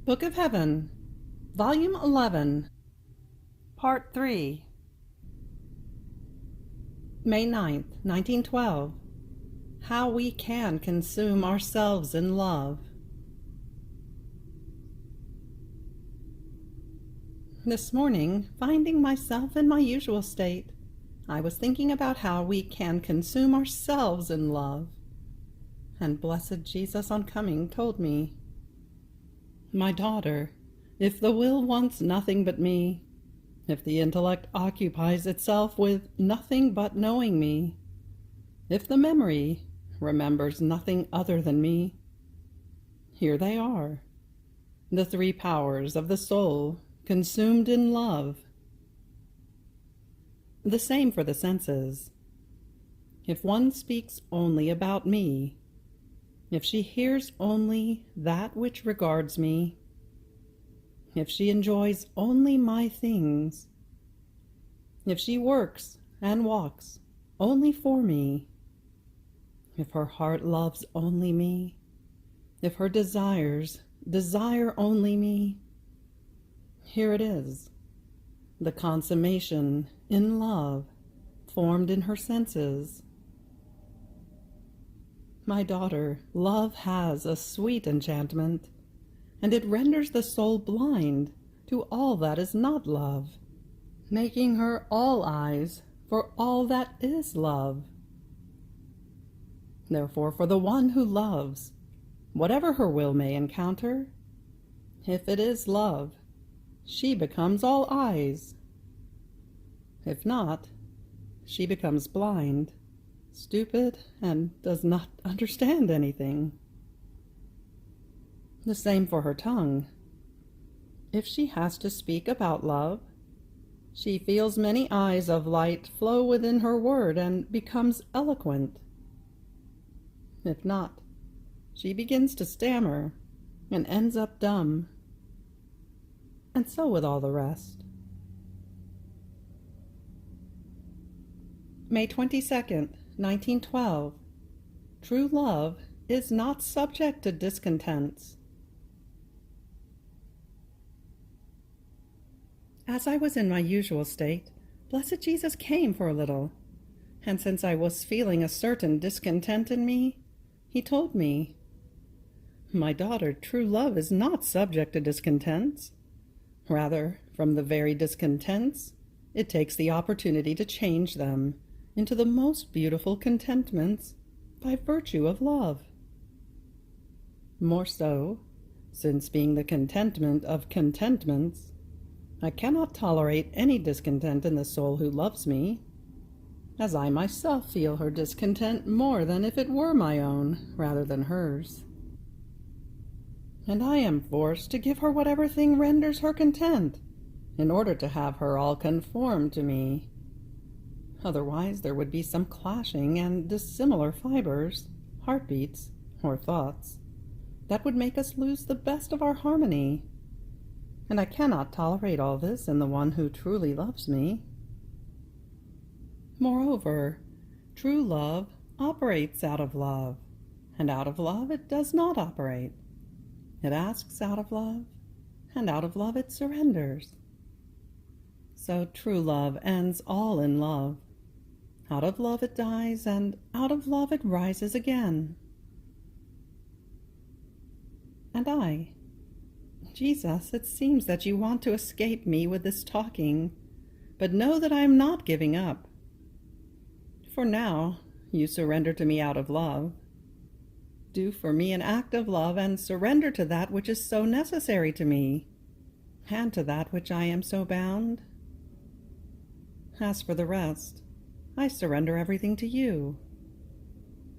Book of Heaven, Volume 11, Part 3, May 9th, 1912. How we can consume ourselves in love. This morning, finding myself in my usual state, I was thinking about how we can consume ourselves in love. And blessed Jesus on coming told me, "My daughter, if the will wants nothing but me, if the intellect occupies itself with nothing but knowing me, if the memory remembers nothing other than me, here they are, the three powers of the soul consumed in love." The same for the senses. If one speaks only about me, if she hears only that which regards me, if she enjoys only my things, if she works and walks only for me, if her heart loves only me, if her desires desire only me, here it is, the consummation in love formed in her senses. My daughter, love has a sweet enchantment, and it renders the soul blind to all that is not love, making her all eyes for all that is love. Therefore, for the one who loves, whatever her will may encounter, if it is love, she becomes all eyes. If not, she becomes blind, stupid, and does not understand anything. The same for her tongue. If she has to speak about love, she feels many eyes of light flow within her word and becomes eloquent. If not, she begins to stammer and ends up dumb. And so with all the rest. May 22nd, 1912. True love is not subject to discontents. As I was in my usual state, blessed Jesus came for a little, and since I was feeling a certain discontent in me, he told me, "My daughter, true love is not subject to discontents. Rather, from the very discontents, it takes the opportunity to change them into the most beautiful contentments by virtue of love. More so, since being the contentment of contentments, I cannot tolerate any discontent in the soul who loves me, as I myself feel her discontent more than if it were my own rather than hers. And I am forced to give her whatever thing renders her content, in order to have her all conform to me. Otherwise there would be some clashing and dissimilar fibers, heartbeats, or thoughts, that would make us lose the best of our harmony. And I cannot tolerate all this in the one who truly loves me. Moreover, true love operates out of love, and out of love it does not operate. It asks out of love, and out of love it surrenders. So true love ends all in love. Out of love it dies, and out of love it rises again. And I, Jesus, it seems that you want to escape me with this talking, but know that I am not giving up. For now you surrender to me out of love. Do for me an act of love and surrender to that which is so necessary to me, and to that which I am so bound. As for the rest, I surrender everything to you.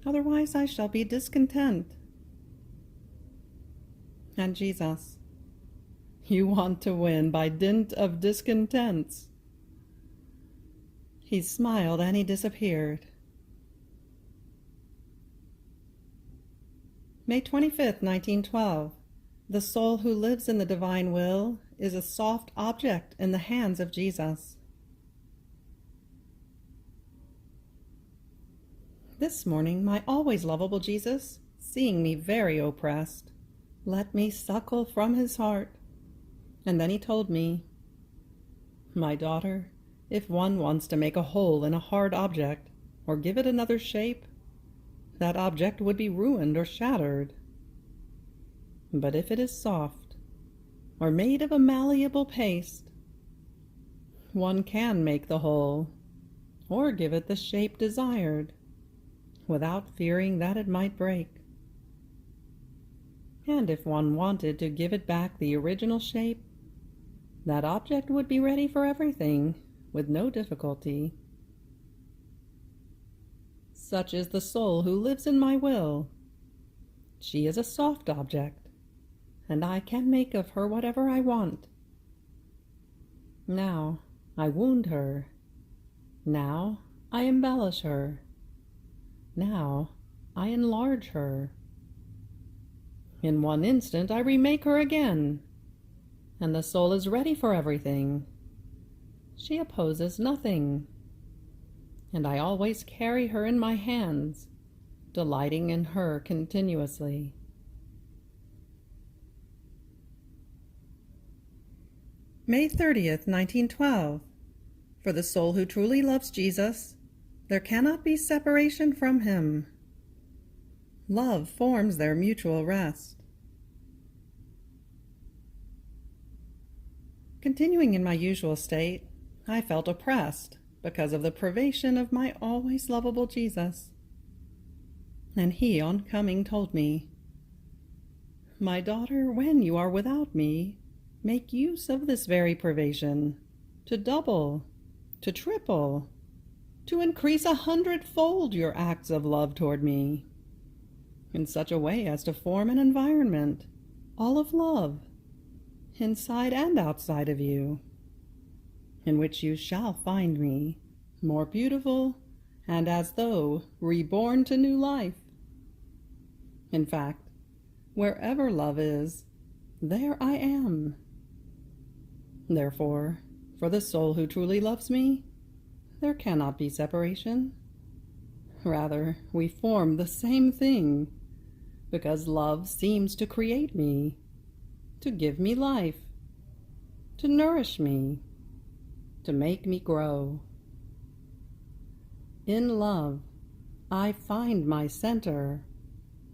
Otherwise I shall be discontent." And Jesus, "You want to win by dint of discontents." He smiled and he disappeared. May 25th, 1912. The soul who lives in the divine will is a soft object in the hands of Jesus. This morning my always lovable Jesus, seeing me very oppressed, let me suckle from his heart. And then he told me, "My daughter, if one wants to make a hole in a hard object, or give it another shape, that object would be ruined or shattered. But if it is soft, or made of a malleable paste, one can make the hole, or give it the shape desired, without fearing that it might break. And if one wanted to give it back the original shape, that object would be ready for everything, with no difficulty. Such is the soul who lives in my will. She is a soft object, and I can make of her whatever I want. Now I wound her. Now I embellish her. Now I enlarge her. In one instant I remake her again, and the soul is ready for everything. She opposes nothing, and I always carry her in my hands, delighting in her continuously. May 30th, 1912. For the soul who truly loves Jesus, there cannot be separation from him. Love forms their mutual rest. Continuing in my usual state, I felt oppressed because of the privation of my always lovable Jesus. And he, on coming, told me, "My daughter, when you are without me, make use of this very privation, to double, to triple, to increase 100-fold your acts of love toward me, in such a way as to form an environment, all of love, inside and outside of you, in which you shall find me, more beautiful and as though reborn to new life. In fact, wherever love is, there I am. Therefore, for the soul who truly loves me, there cannot be separation. Rather, we form the same thing, because love seems to create me, to give me life, to nourish me, to make me grow. In love, I find my center,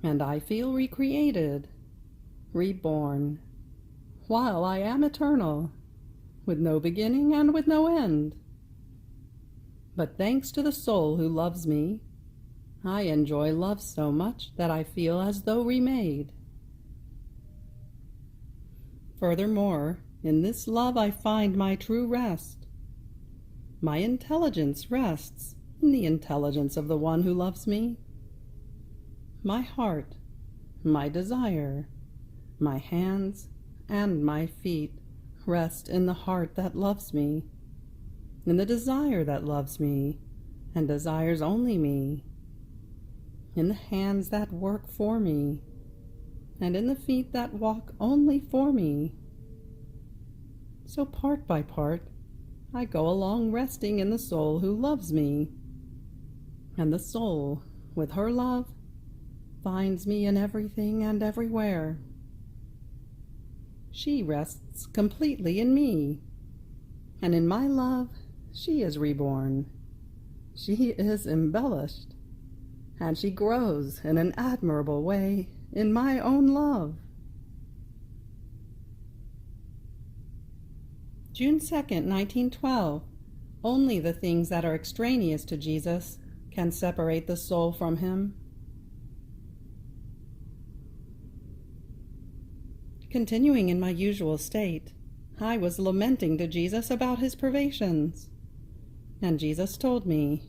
and I feel recreated, reborn, while I am eternal, with no beginning and with no end. But thanks to the soul who loves me, I enjoy love so much that I feel as though remade. Furthermore, in this love I find my true rest. My intelligence rests in the intelligence of the one who loves me. My heart, my desire, my hands, and my feet rest in the heart that loves me, in the desire that loves me and desires only me, in the hands that work for me, and in the feet that walk only for me. So part by part, I go along resting in the soul who loves me, and the soul, with her love, finds me in everything and everywhere. She rests completely in me, and in my love she is reborn. She is embellished, and she grows in an admirable way in my own love. June 2nd, 1912. Only the things that are extraneous to Jesus can separate the soul from him. Continuing in my usual state, I was lamenting to Jesus about his privations, and Jesus told me,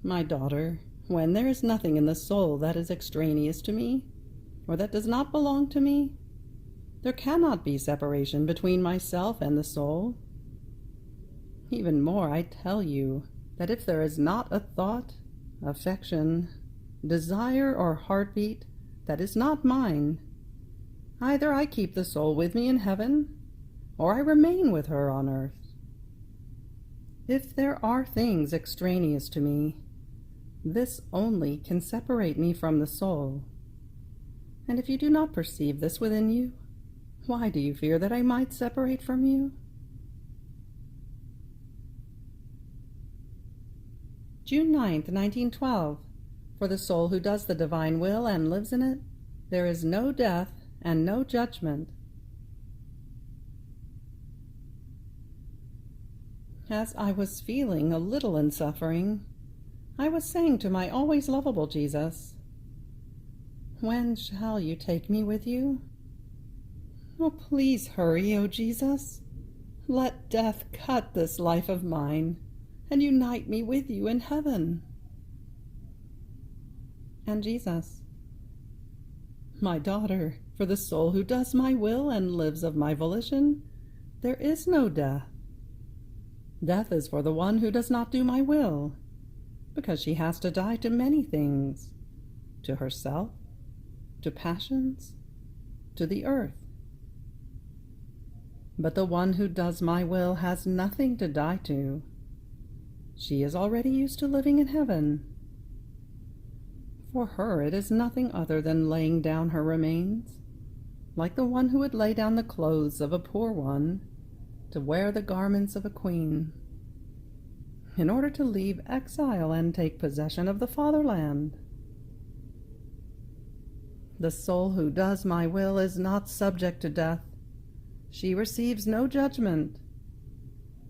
"My daughter, when there is nothing in the soul that is extraneous to me, or that does not belong to me, there cannot be separation between myself and the soul. Even more, I tell you that if there is not a thought, affection, desire, or heartbeat that is not mine, either I keep the soul with me in heaven, or I remain with her on earth. If there are things extraneous to me, this only can separate me from the soul. And if you do not perceive this within you, why do you fear that I might separate from you? June 9th, 1912. For the soul who does the divine will and lives in it, there is no death and no judgment. As I was feeling a little in suffering, I was saying to my always lovable Jesus, "When shall you take me with you? Oh, please hurry, O Jesus. Let death cut this life of mine and unite me with you in heaven." And Jesus, "My daughter, for the soul who does my will and lives of my volition, there is no death. Death is for the one who does not do my will, because she has to die to many things, to herself, to passions, to the earth. But the one who does my will has nothing to die to. She is already used to living in heaven. For her it is nothing other than laying down her remains, like the one who would lay down the clothes of a poor one to wear the garments of a queen, in order to leave exile and take possession of the fatherland. The soul who does my will is not subject to death. She receives no judgment.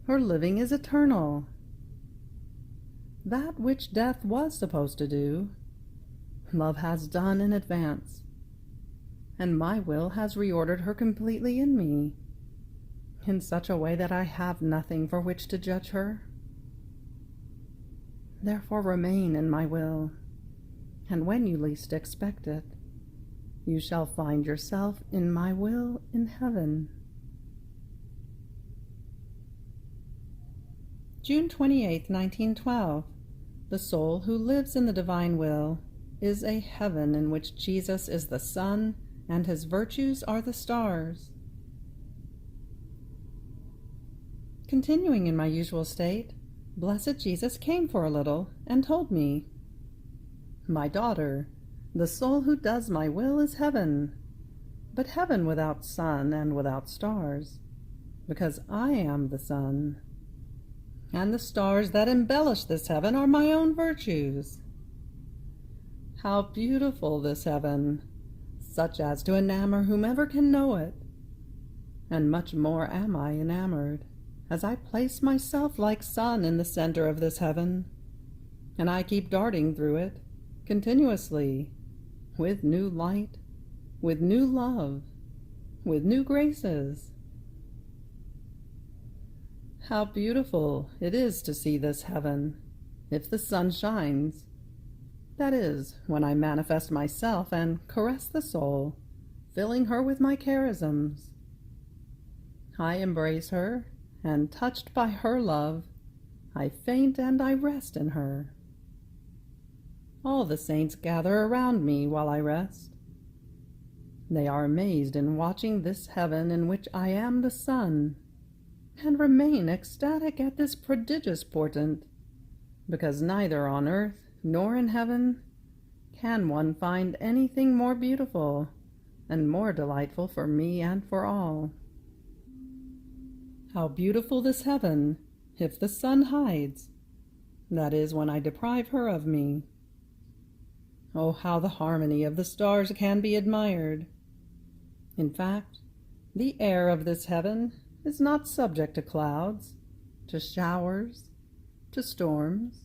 Her living is eternal. That which death was supposed to do, love has done in advance, and my will has reordered her completely in me, in such a way that I have nothing for which to judge her. Therefore remain in my will, and when you least expect it, you shall find yourself in my will in heaven. June 28, 1912. The soul who lives in the divine will is a heaven in which Jesus is the sun and his virtues are the stars. Continuing in my usual state, Blessed Jesus came for a little and told me, "My daughter, the soul who does my will is heaven, but heaven without sun and without stars, because I am the sun. And the stars that embellish this heaven are my own virtues. How beautiful this heaven, such as to enamor whomever can know it. And much more am I enamored, as I place myself like sun in the center of this heaven, and I keep darting through it, continuously, with new light, with new love, with new graces. How beautiful it is to see this heaven, if the sun shines. That is, when I manifest myself and caress the soul, filling her with my charisms. I embrace her, and touched by her love, I faint and I rest in her. All the saints gather around me while I rest. They are amazed in watching this heaven in which I am the sun, and remain ecstatic at this prodigious portent, because neither on earth nor in heaven can one find anything more beautiful and more delightful for me and for all. How beautiful this heaven, if the sun hides, that is, when I deprive her of me. Oh, how the harmony of the stars can be admired. In fact, the air of this heaven is not subject to clouds, to showers, to storms,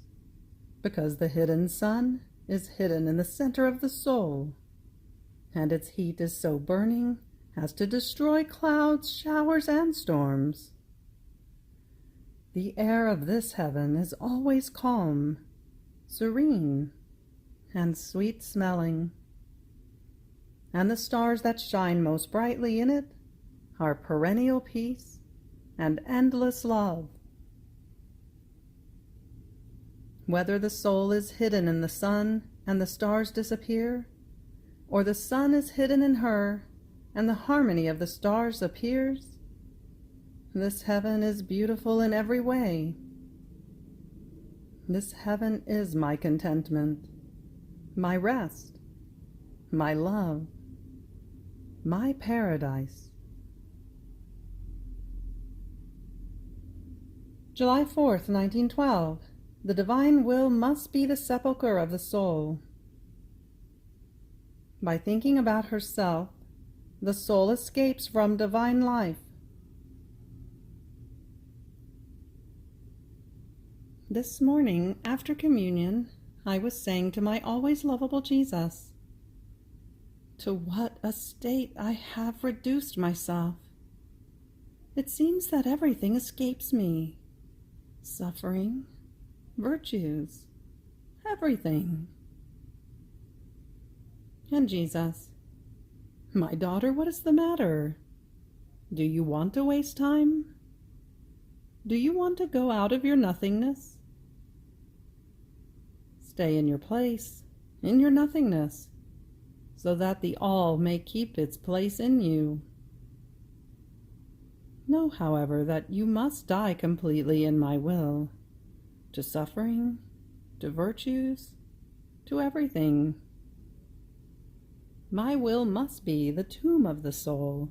because the hidden sun is hidden in the center of the soul, and its heat is so burning as to destroy clouds, showers, and storms. The air of this heaven is always calm, serene, and sweet-smelling, and the stars that shine most brightly in it are perennial peace and endless love. Whether the soul is hidden in the sun and the stars disappear, or the sun is hidden in her and the harmony of the stars appears, this heaven is beautiful in every way. This heaven is my contentment, my rest, my love, my paradise. July 4th, 1912. The divine will must be the sepulchre of the soul. By thinking about herself, the soul escapes from divine life. This morning, after communion, I was saying to my always lovable Jesus, "To what a state I have reduced myself! It seems that everything escapes me. Suffering, virtues, everything." And Jesus, "My daughter, what is the matter? Do you want to waste time? Do you want to go out of your nothingness? Stay in your place, in your nothingness, so that the all may keep its place in you. Know, however, that you must die completely in my will, to suffering, to virtues, to everything. My will must be the tomb of the soul,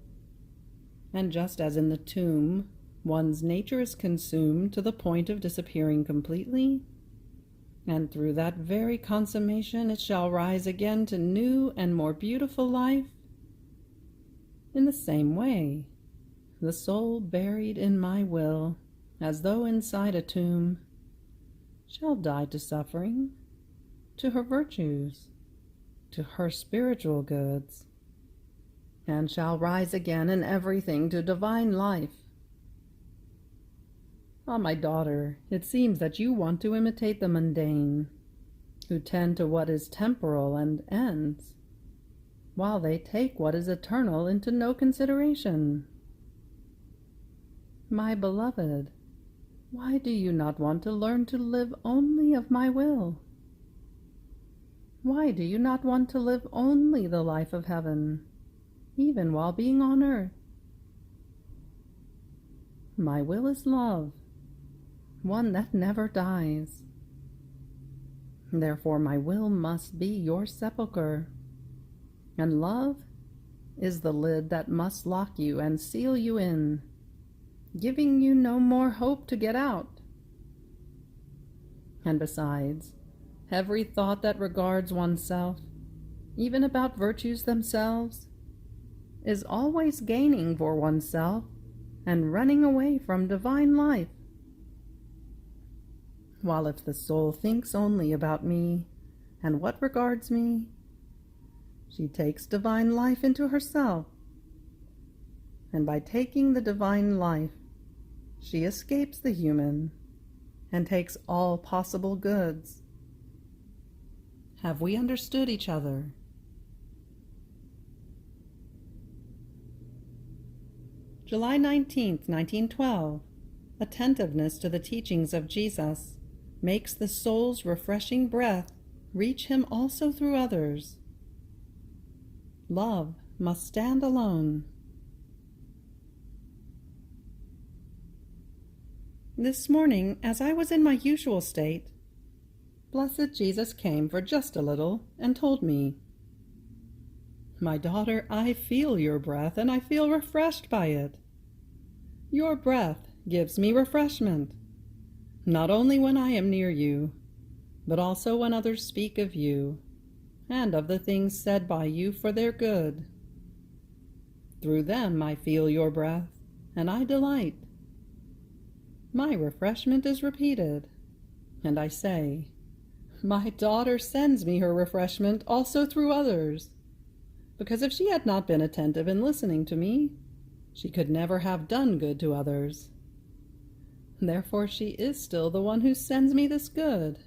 and just as in the tomb one's nature is consumed to the point of disappearing completely, and through that very consummation it shall rise again to new and more beautiful life, in the same way, the soul buried in my will, as though inside a tomb, shall die to suffering, to her virtues, to her spiritual goods, and shall rise again in everything to divine life. Ah, my daughter, it seems that you want to imitate the mundane, who tend to what is temporal and ends, while they take what is eternal into no consideration. My beloved, why do you not want to learn to live only of my will? Why do you not want to live only the life of heaven, even while being on earth? My will is love, one that never dies. Therefore my will must be your sepulchre, and love is the lid that must lock you and seal you in, giving you no more hope to get out. And besides, every thought that regards oneself, even about virtues themselves, is always gaining for oneself and running away from divine life. While if the soul thinks only about me and what regards me, she takes divine life into herself, and by taking the divine life, she escapes the human and takes all possible goods. Have we understood each other? July 19th, 1912. Attentiveness to the teachings of Jesus makes the soul's refreshing breath reach him also through others. Love must stand alone. This morning, as I was in my usual state, Blessed Jesus came for just a little and told me, "My daughter, I feel your breath, and I feel refreshed by it. Your breath gives me refreshment, not only when I am near you, but also when others speak of you, and of the things said by you for their good. Through them I feel your breath, and I delight. My refreshment is repeated, and I say, my daughter sends me her refreshment also through others, because if she had not been attentive in listening to me, she could never have done good to others. Therefore she is still the one who sends me this good.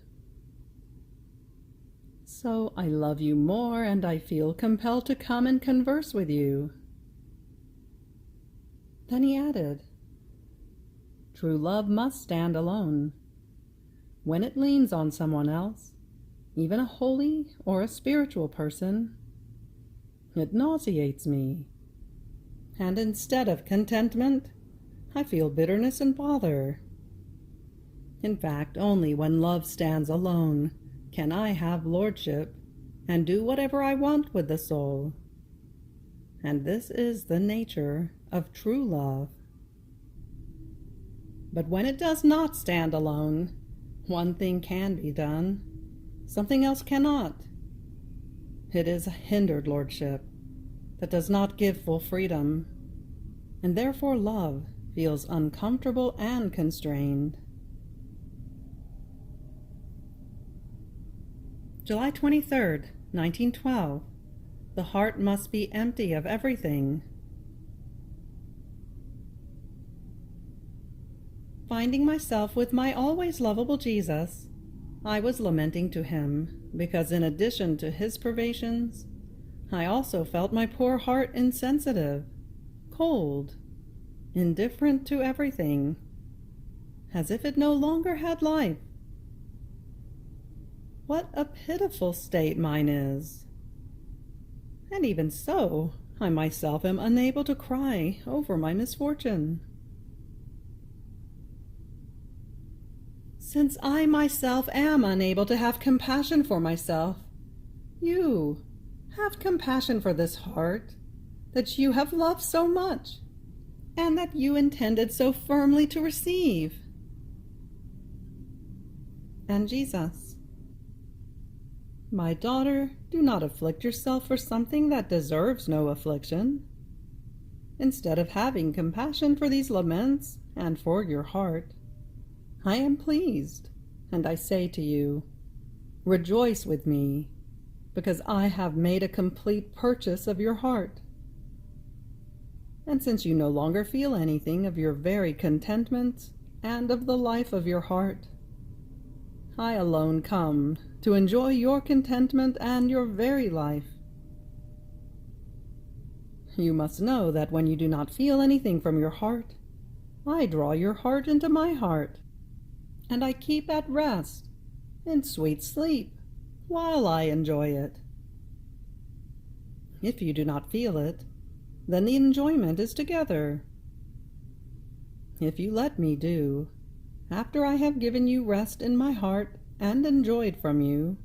So I love you more, and I feel compelled to come and converse with you." Then he added, "True love must stand alone. When it leans on someone else, even a holy or a spiritual person, it nauseates me, and instead of contentment, I feel bitterness and bother. In fact, only when love stands alone can I have lordship and do whatever I want with the soul. and this is the nature of true love. But when it does not stand alone, one thing can be done, something else cannot. It is a hindered lordship that does not give full freedom, and therefore love feels uncomfortable and constrained. July 23rd, 1912. The heart must be empty of everything. Finding myself with my always lovable Jesus, I was lamenting to him, because in addition to his privations, I also felt my poor heart insensitive, cold, indifferent to everything, as if it no longer had life. What a pitiful state mine is! And even so, I myself am unable to cry over my misfortune. Since I myself am unable to have compassion for myself, you have compassion for this heart that you have loved so much, and that you intended so firmly to receive. And Jesus: my daughter, do not afflict yourself for something that deserves no affliction. Instead of having compassion for these laments and for your heart, I am pleased, and I say to you, rejoice with me, because I have made a complete purchase of your heart. And since you no longer feel anything of your very contentment and of the life of your heart, I alone come to enjoy your contentment and your very life. You must know that when you do not feel anything from your heart, I draw your heart into my heart, and I keep at rest, in sweet sleep, while I enjoy it. If you do not feel it, then the enjoyment is together. If you let me do, after I have given you rest in my heart and enjoyed from you,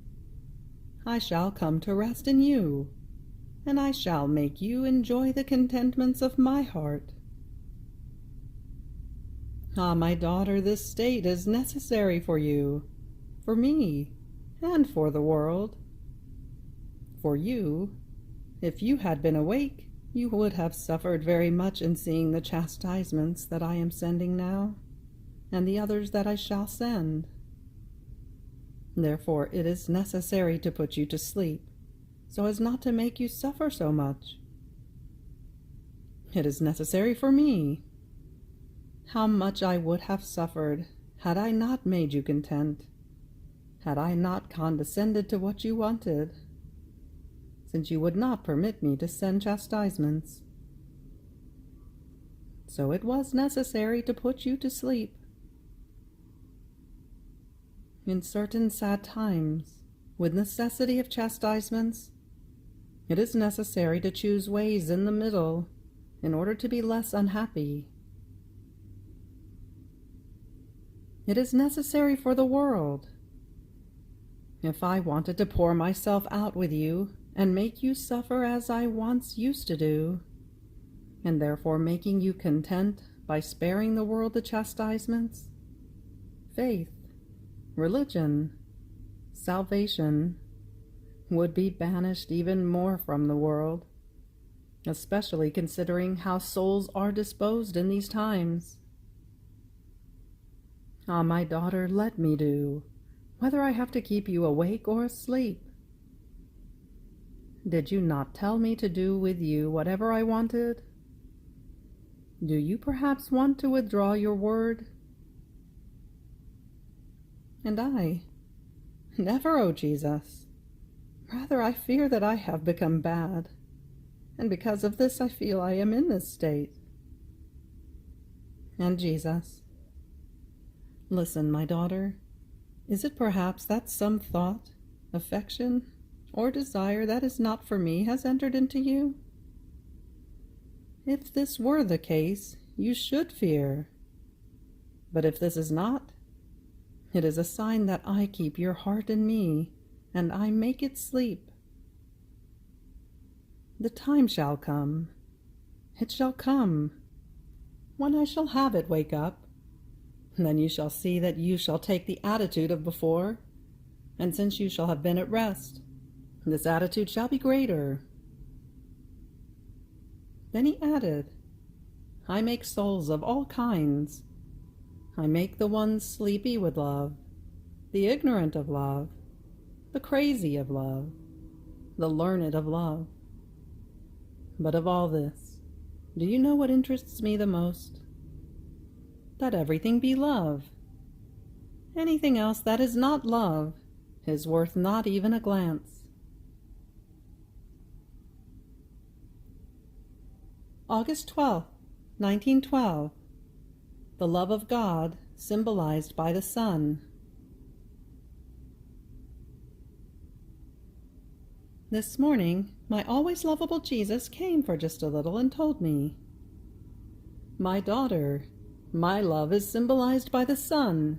I shall come to rest in you, and I shall make you enjoy the contentments of my heart. Ah, my daughter, this state is necessary for you, for me, and for the world. For you, if you had been awake, you would have suffered very much in seeing the chastisements that I am sending now, and the others that I shall send. Therefore it is necessary to put you to sleep, so as not to make you suffer so much. It is necessary for me. How much I would have suffered had I not made you content, had I not condescended to what you wanted, since you would not permit me to send chastisements. So it was necessary to put you to sleep. In certain sad times, with necessity of chastisements, it is necessary to choose ways in the middle in order to be less unhappy. It is necessary for the world. If I wanted to pour myself out with you and make you suffer as I once used to do, and therefore making you content by sparing the world the chastisements, faith, religion, salvation would be banished even more from the world, especially considering how souls are disposed in these times. Ah, my daughter, let me do, whether I have to keep you awake or asleep. Did you not tell me to do with you whatever I wanted? Do you perhaps want to withdraw your word? And I, never, O Jesus. Rather, I fear that I have become bad, and because of this I feel I am in this state. And Jesus, listen, my daughter, is it perhaps that some thought, affection, or desire that is not for me has entered into you? If this were the case, you should fear. But if this is not, it is a sign that I keep your heart in me, and I make it sleep. The time shall come. It shall come. When I shall have it wake up, then you shall see that you shall take the attitude of before, and since you shall have been at rest, this attitude shall be greater. Then he added, I make souls of all kinds. I make the ones sleepy with love, the ignorant of love, the crazy of love, the learned of love. But of all this, do you know what interests me the most? That everything be love. Anything else that is not love is worth not even a glance. August 12th, 1912. The love of God symbolized by the sun. This morning, my always lovable Jesus came for just a little and told me, My daughter, my love is symbolized by the sun.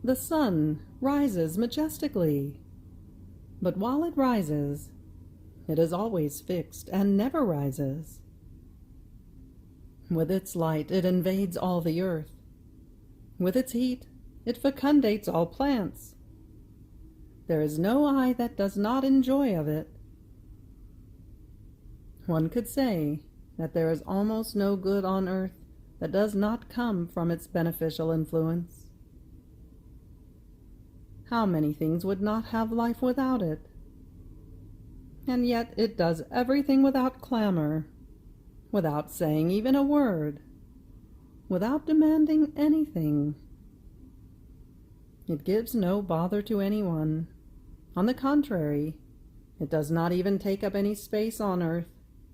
The sun rises majestically, but while it rises, it is always fixed and never rises. With its light it invades all the earth. With its heat it fecundates all plants. There is no eye that does not enjoy of it. One could say that there is almost no good on earth that does not come from its beneficial influence. How many things would not have life without it? And yet it does everything without clamor, without saying even a word, without demanding anything. It gives no bother to anyone. On the contrary, it does not even take up any space on earth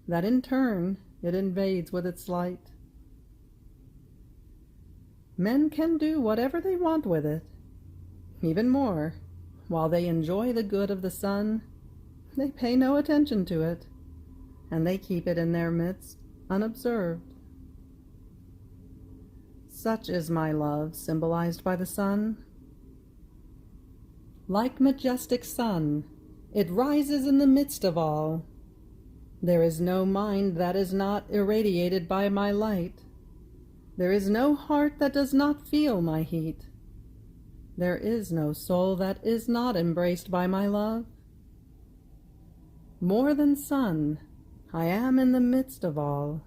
that in turn it invades with its light. Men can do whatever they want with it. Even more, while they enjoy the good of the sun, they pay no attention to it, and they keep it in their midst unobserved. Such is my love symbolized by the sun. Like majestic sun, it rises in the midst of all. There is no mind that is not irradiated by my light. There is no heart that does not feel my heat. There is no soul that is not embraced by my love. More than sun, I am in the midst of all.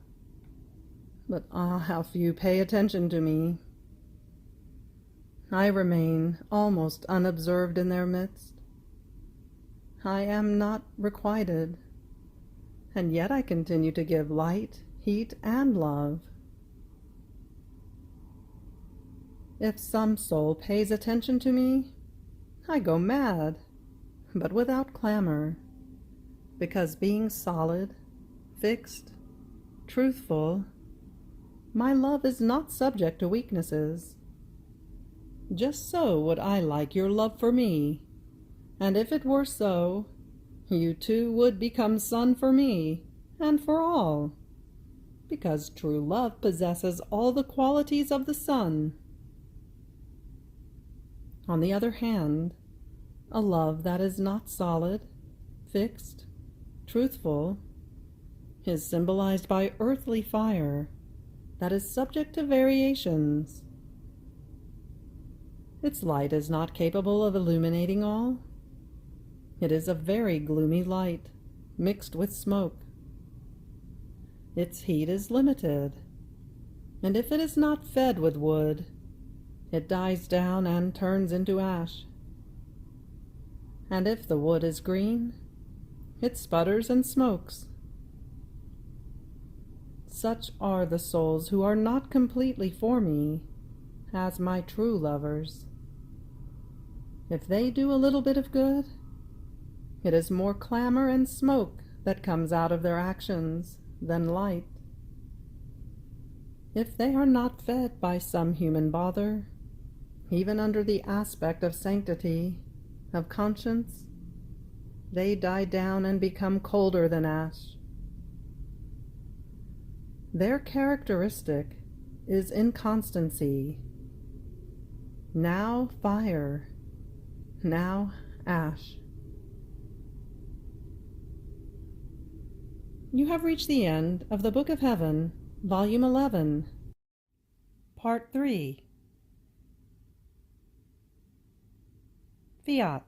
But how few pay attention to me. I remain almost unobserved in their midst. I am not requited, and yet I continue to give light, heat, and love. If some soul pays attention to me, I go mad, but without clamor, because being solid, fixed, truthful, my love is not subject to weaknesses. Just so would I like your love for me, and if it were so, you too would become sun for me, and for all, because true love possesses all the qualities of the sun. On the other hand, a love that is not solid, fixed, truthful, is symbolized by earthly fire that is subject to variations. Its light is not capable of illuminating all. It is a very gloomy light, mixed with smoke. Its heat is limited, and if it is not fed with wood, it dies down and turns into ash. And if the wood is green, it sputters and smokes. Such are the souls who are not completely for me, as my true lovers. If they do a little bit of good, it is more clamor and smoke that comes out of their actions than light. If they are not fed by some human bother, even under the aspect of sanctity, of conscience, they die down and become colder than ash. Their characteristic is inconstancy. Now fire, now ash. You have reached the end of the Book of Heaven, Volume 11, Part 3. Fiat.